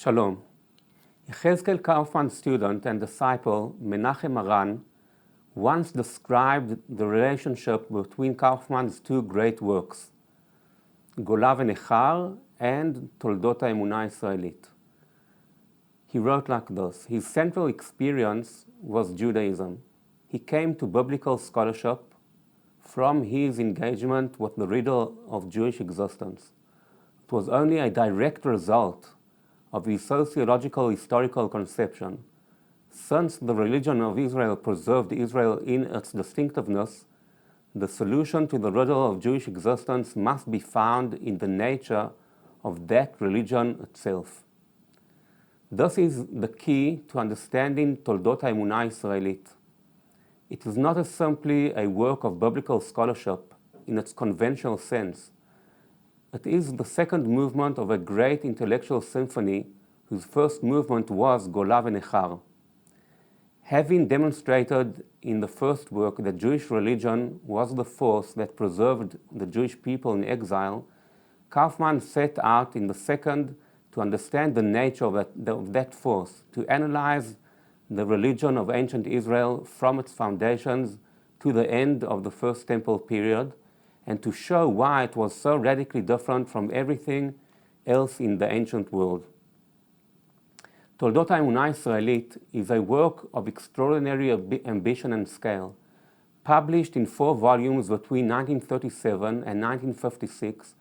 Shalom. Yehezkel Kaufmann's student and disciple Menachem Aran once described the relationship between Kaufmann's two great works, Gola ve-Nekhar and Toledot ha-Emunah Israelit. He wrote like this: his central experience was Judaism. He came to biblical scholarship from his engagement with the riddle of Jewish existence. It was only a direct result of his sociological historical conception. Since the religion of Israel preserved Israel in its distinctiveness, the solution to the riddle of Jewish existence must be found in the nature of that religion itself. This is the key to understanding Toledot ha-Emunah Israelit. It is not simply a work of biblical scholarship in its conventional sense. It is the second movement of a great intellectual symphony whose first movement was Gola ve-Nekhar. Having demonstrated in the first work that Jewish religion was the force that preserved the Jewish people in exile, Kaufman set out in the second to understand the nature of that force, to analyze the religion of ancient Israel from its foundations to the end of the First Temple period, and to show why it was so radically different from everything else in the ancient world. Toledot ha-Emunah Israelit is a work of extraordinary ambition and scale. Published in 4 volumes between 1937 and 1956,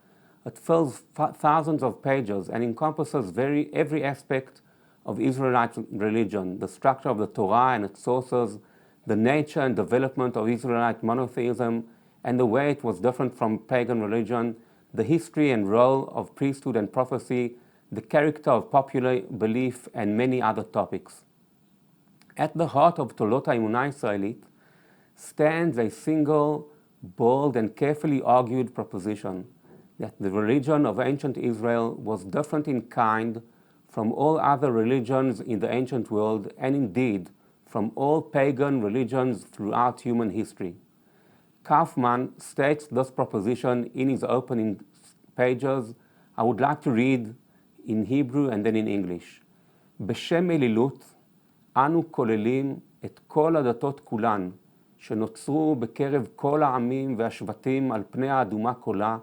it fills thousands of pages and encompasses every aspect of Israelite religion, the structure of the Torah and its sources, the nature and development of Israelite monotheism, and the way it was different from pagan religion, the history and role of priesthood and prophecy, the character of popular belief, and many other topics. At the heart of Toledot ha-Emunah Israelit stands a single, bold, and carefully argued proposition that the religion of ancient Israel was different in kind from all other religions in the ancient world, and indeed from all pagan religions throughout human history. Kaufman states this proposition in his opening pages. I would like to read in Hebrew and then in English. בשם אלילות אנו כוללים את כל הדתות כולן שנוצרו בקרב כל העמים והשבטים על פני האדמה כולה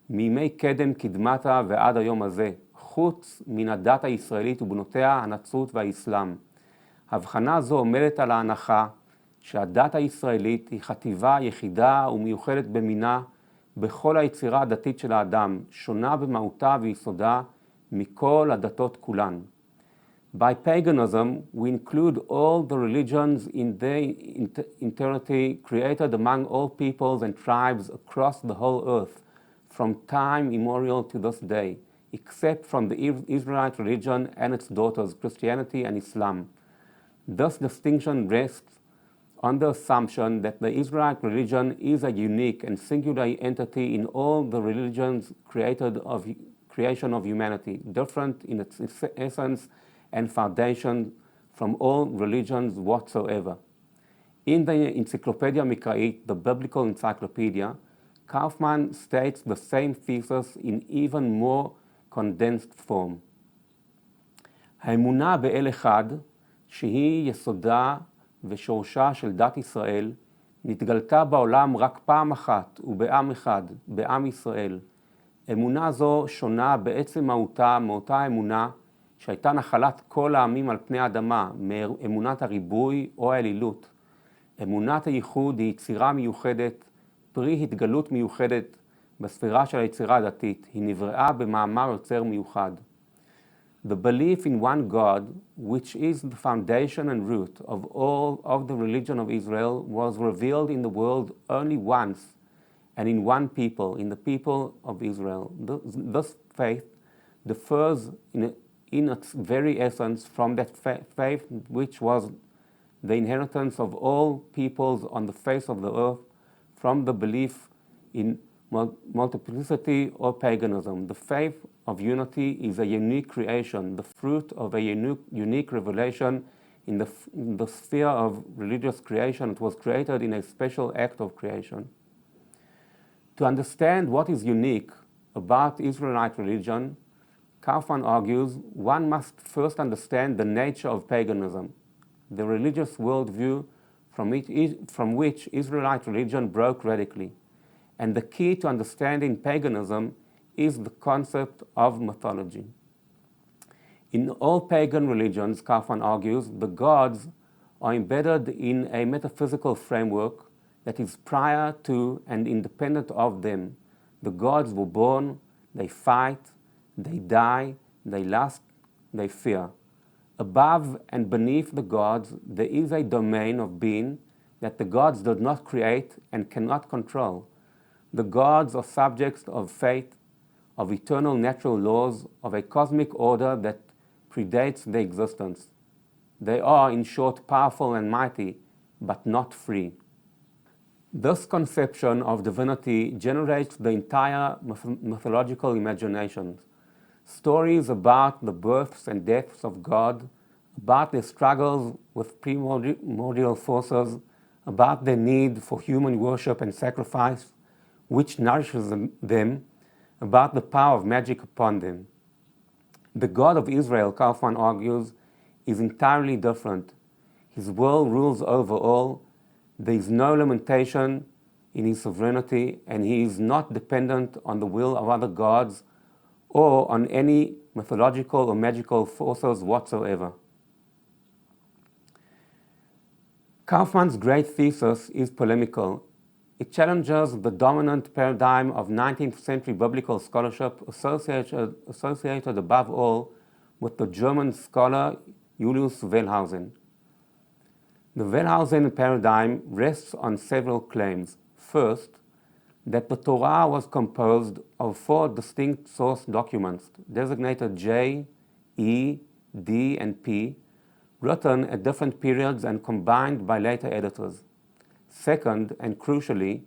מימי קדם קדמתה ועד היום הזה, חוץ מן הדת הישראלית ובנותיה הנצרות והאסלאם. הבחנה זו עומדת על ההנחה שהדת הישראלית היא חטיבה יחידה ומיוחדת במינה בכל היצירה הדתית של האדם, שונה במהותה ויסודה מכל הדתות כולן. By paganism, we include all the religions in their entirety created among all peoples and tribes across the whole earth, from time immemorial to this day, except from the Israelite religion and its daughters, Christianity and Islam. This distinction rests on the assumption that the Israelite religion is a unique and singular entity in all the religions creation of humanity, different in its essence and foundation from all religions whatsoever. In the Encyclopedia Mikraït, the biblical encyclopedia, Kaufman states the same thesis in even more condensed form. האמונה באל אחד, שהיא יסודה ושורשה של דת ישראל, נתגלתה בעולם רק פעם אחת ובעם אחד, בעם ישראל. אמונה זו שונה בעצם מהותה מאותה אמונה שהייתה נחלת כל העמים על פני האדמה, מאמונת הריבוי או האלילות. אמונת הייחוד היא יצירה מיוחדת, פרי התגלות מיוחדת בספירה של היצירה הדתית. היא נבראה במאמר יוצר מיוחד. The belief in one God, which is the foundation and root of all of the religion of Israel, was revealed in the world only once and in one people, in the people of Israel. This faith differs in its very essence from that faith which was the inheritance of all peoples on the face of the earth, from the belief in multiplicity or paganism. The faith of unity is a unique creation, the fruit of a unique revelation in the sphere of religious creation. It was created in a special act of creation. To understand what is unique about Israelite religion, Kaufman argues one must first understand the nature of paganism, the religious worldview from which Israelite religion broke radically. And the key to understanding paganism is the concept of mythology. In all pagan religions, Kaufman argues, the gods are embedded in a metaphysical framework that is prior to and independent of them. The gods were born, they fight, they die, they lust, they fear. Above and beneath the gods, there is a domain of being that the gods do not create and cannot control. The gods are subjects of fate, of eternal natural laws, of a cosmic order that predates their existence. They are, in short, powerful and mighty, but not free. This conception of divinity generates the entire mythological imagination. Stories about the births and deaths of God, about their struggles with primordial forces, about their need for human worship and sacrifice, which nourishes them, about the power of magic upon them. The God of Israel, Kaufman argues, is entirely different. His will rules over all. There is no limitation in his sovereignty, and he is not dependent on the will of other gods or on any mythological or magical forces whatsoever. Kaufman's great thesis is polemical. It challenges the dominant paradigm of 19th century biblical scholarship associated above all with the German scholar Julius Wellhausian. The Wellhausian paradigm rests on several claims. First, that the Torah was composed of 4 distinct source documents, designated J, E, D, and P, written at different periods and combined by later editors. Second, and crucially,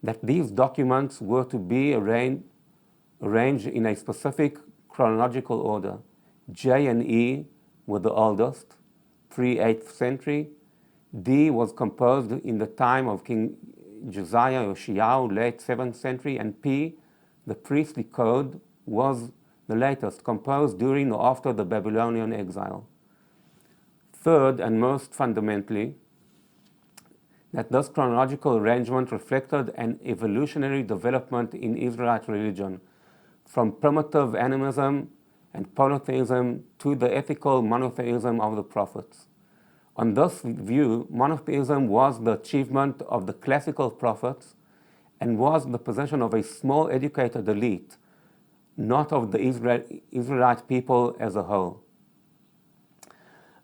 that these documents were to be arranged in a specific chronological order. J and E were the oldest, pre-8th century. D was composed in the time of King Josiah Yoshiyahu, late 7th century, and P, the priestly code, was the latest, composed during or after the Babylonian exile. Third, and most fundamentally, that this chronological arrangement reflected an evolutionary development in Israelite religion, from primitive animism and polytheism to the ethical monotheism of the prophets. On this view, monotheism was the achievement of the classical prophets and was the possession of a small educated elite, not of the Israelite people as a whole.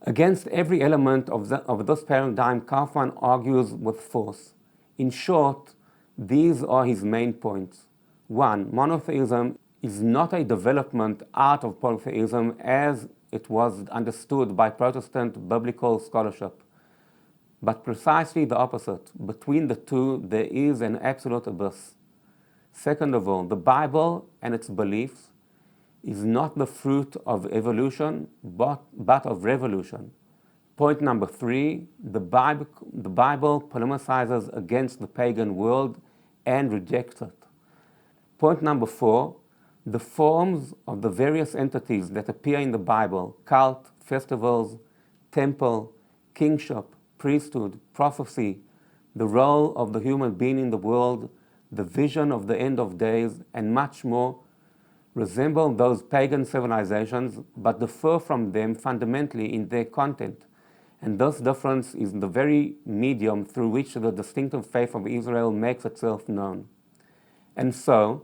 Against every element of this paradigm, Kaufman argues with force. In short, these are his main points. 1. Monotheism is not a development out of polytheism as it was understood by Protestant biblical scholarship, but precisely the opposite. Between the two, there is an absolute abyss. Second of all, the Bible and its beliefs is not the fruit of evolution, but of revolution. Point number 3, the Bible polemicizes against the pagan world and rejects it. Point number 4, the forms of the various entities that appear in the Bible, cult, festivals, temple, kingship, priesthood, prophecy, the role of the human being in the world, the vision of the end of days, and much more, resemble those pagan civilizations, but differ from them fundamentally in their content. And this difference is the very medium through which the distinctive faith of Israel makes itself known. And so,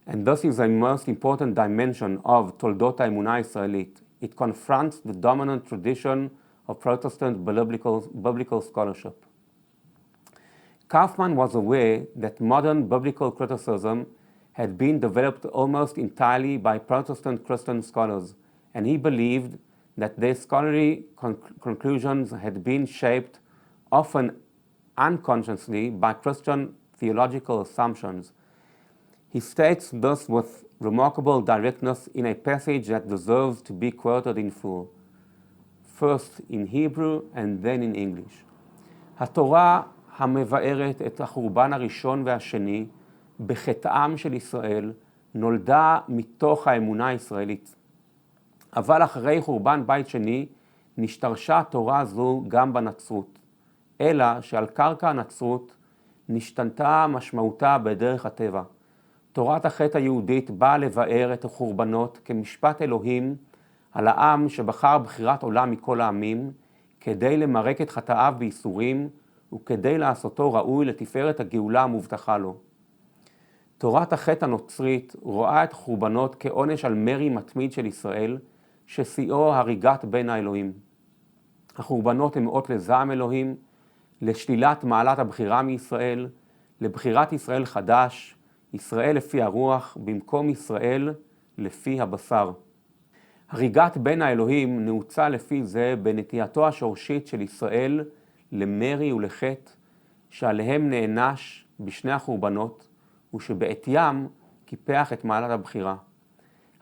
and this is a most important dimension of Toledot ha-Emunah Israelit, it confronts the dominant tradition of Protestant biblical scholarship. Kaufman was aware that modern biblical criticism had been developed almost entirely by Protestant Christian scholars, and he believed that their scholarly conclusions had been shaped, often unconsciously, by Christian theological assumptions. He states this with remarkable directness in a passage that deserves to be quoted in full, first in Hebrew and then in English. התורה המבארת את החורבן הראשון והשני בחטאם של ישראל נולדה מתוך האמונה הישראלית. אבל אחרי חורבן בית שני, נשתרשה תורה זו גם בנצרות, אלא שעל קרקע הנצרות נשתנתה משמעותה בדרך הטבע. תורת החטא היהודית באה לבאר את החורבנות כמשפט אלוהים על העם שבחר בחירת עולם מכל העמים, כדי למרק את חטאיו בייסורים וכדי לעשותו ראוי לתפארת הגאולה המובטחה לו. תורת החטא הנוצרית רואה את חורבנות כעונש על מרי מתמיד של ישראל, ששיאו הריגת בין האלוהים. החורבנות הם אות לזעם אלוהים, לשלילת מעלת הבחירה מישראל, לבחירת ישראל חדש, ישראל לפי הרוח, במקום ישראל לפי הבשר. הריגת בין האלוהים נעוצה לפי זה בנטייתו השורשית של ישראל למרי ולחטא, שעליהם נענש בשני החורבנות, ושבעתיים קיפח את מעלת הבחירה.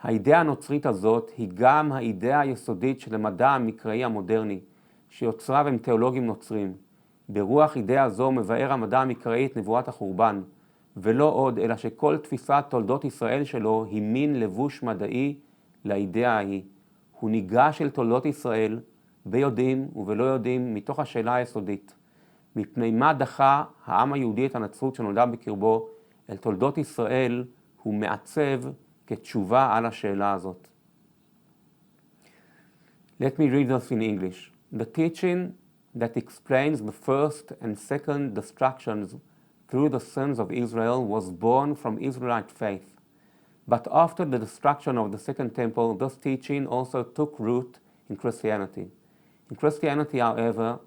האידאה הנוצרית הזאת היא גם האידאה היסודית של המדע המקראי המודרני, שיוצריו הם תיאולוגים נוצרים. ברוח אידאה זו מבאר המדע המקראי את נבואת החורבן, ולא עוד, אלא שכל תפיסת תולדות ישראל שלו היא מין לבוש מדעי לאידאה ההיא. הוא ניגש אל תולדות ישראל ביודעים ובלא יודעים מתוך השאלה היסודית. מפני מה דחה העם היהודי את הנצרות שנולדה בקרבו אל תולדות ישראל, הוא מעצב כתשובה על השאלה הזאת. Let me read this in English. The teaching that explains the first and second destructions through the sins of Israel was born from Israelite faith. But after the destruction of the Second Temple, this teaching also took root in Christianity. In Christianity, however,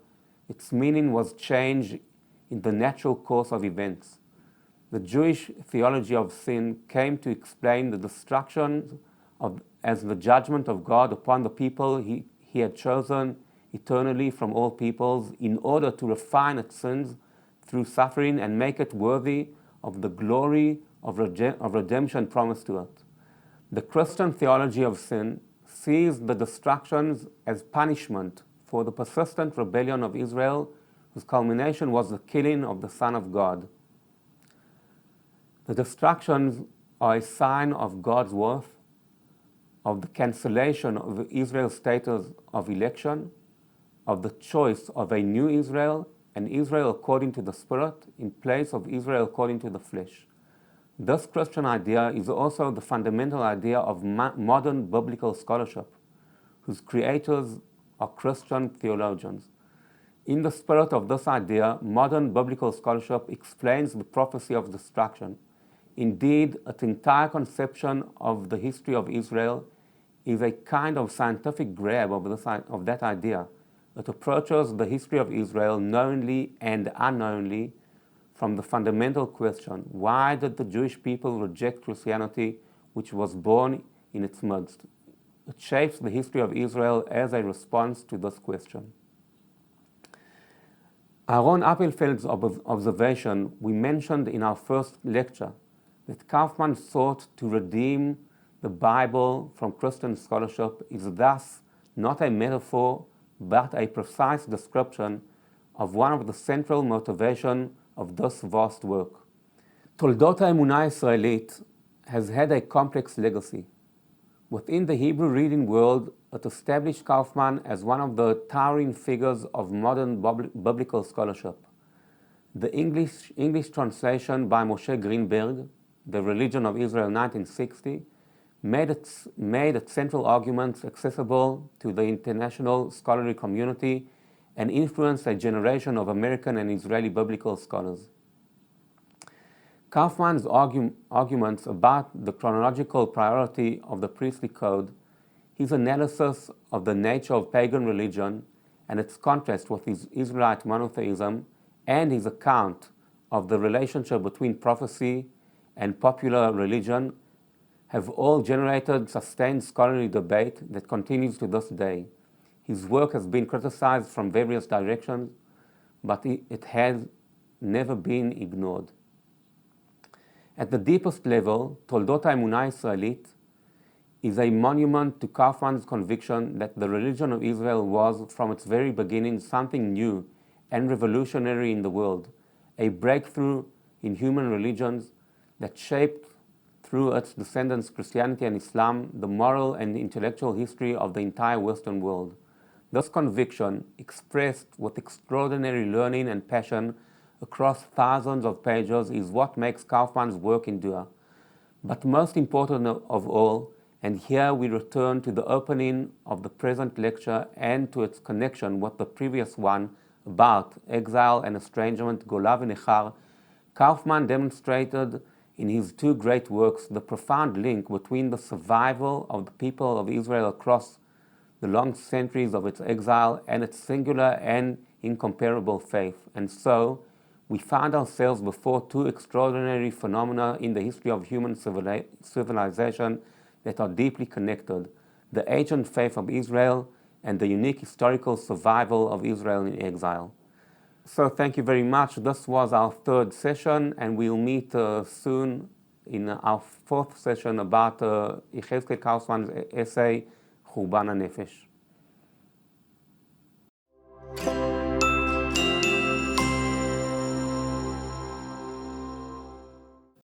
its meaning was changed in the natural course of events. The Jewish theology of sin came to explain the destruction as the judgment of God upon the people he had chosen eternally from all peoples, in order to refine its sins through suffering and make it worthy of the glory of redemption promised to it. The Christian theology of sin sees the destructions as punishment for the persistent rebellion of Israel, whose culmination was the killing of the Son of God. The destructions are a sign of God's worth, of the cancellation of Israel's status of election, of the choice of a new Israel, and Israel according to the Spirit in place of Israel according to the flesh. This Christian idea is also the fundamental idea of modern biblical scholarship, whose creators are Christian theologians. In the spirit of this idea, modern biblical scholarship explains the prophecy of destruction. Indeed, its entire conception of the history of Israel is a kind of scientific grab of that idea. It approaches the history of Israel knowingly and unknowingly from the fundamental question, why did the Jewish people reject Christianity, which was born in its midst? It shapes the history of Israel as a response to this question. Aaron Appelfeld's observation we mentioned in our first lecture, that Kaufman sought to redeem the Bible from Christian scholarship, is thus not a metaphor but a precise description of one of the central motivations of this vast work. Toledot ha-Emunah הישראלית has had a complex legacy. Within the Hebrew reading world, it established Kaufman as one of the towering figures of modern biblical scholarship. The English translation by Moshe Greenberg, The Religion of Israel 1960, made its central arguments accessible to the international scholarly community and influenced a generation of American and Israeli biblical scholars. Kaufman's arguments about the chronological priority of the priestly code, his analysis of the nature of pagan religion and its contrast with his Israelite monotheism, and his account of the relationship between prophecy and popular religion have all generated sustained scholarly debate that continues to this day. His work has been criticized from various directions, but it has never been ignored. At the deepest level, Toledot ha-Emunah הישראלית is a monument to Kaufman's conviction that the religion of Israel was, from its very beginning, something new and revolutionary in the world, a breakthrough in human religions that shaped through its descendants Christianity and Islam, the moral and intellectual history of the entire Western world. This conviction, expressed with extraordinary learning and passion across thousands of pages, is what makes Kaufmann's work endure. But most important of all, and here we return to the opening of the present lecture and to its connection with the previous one about exile and estrangement, Gola ve-Nekhar, Kaufman demonstrated in his two great works the profound link between the survival of the people of Israel across the long centuries of its exile and its singular and incomparable faith. And so, we found ourselves before two extraordinary phenomena in the history of human civilization that are deeply connected: the ancient faith of Israel and the unique historical survival of Israel in exile. So thank you very much. This was our third session, and we'll meet soon in our fourth session about Yehezkel Kaufmann's essay, Churban HaNefesh.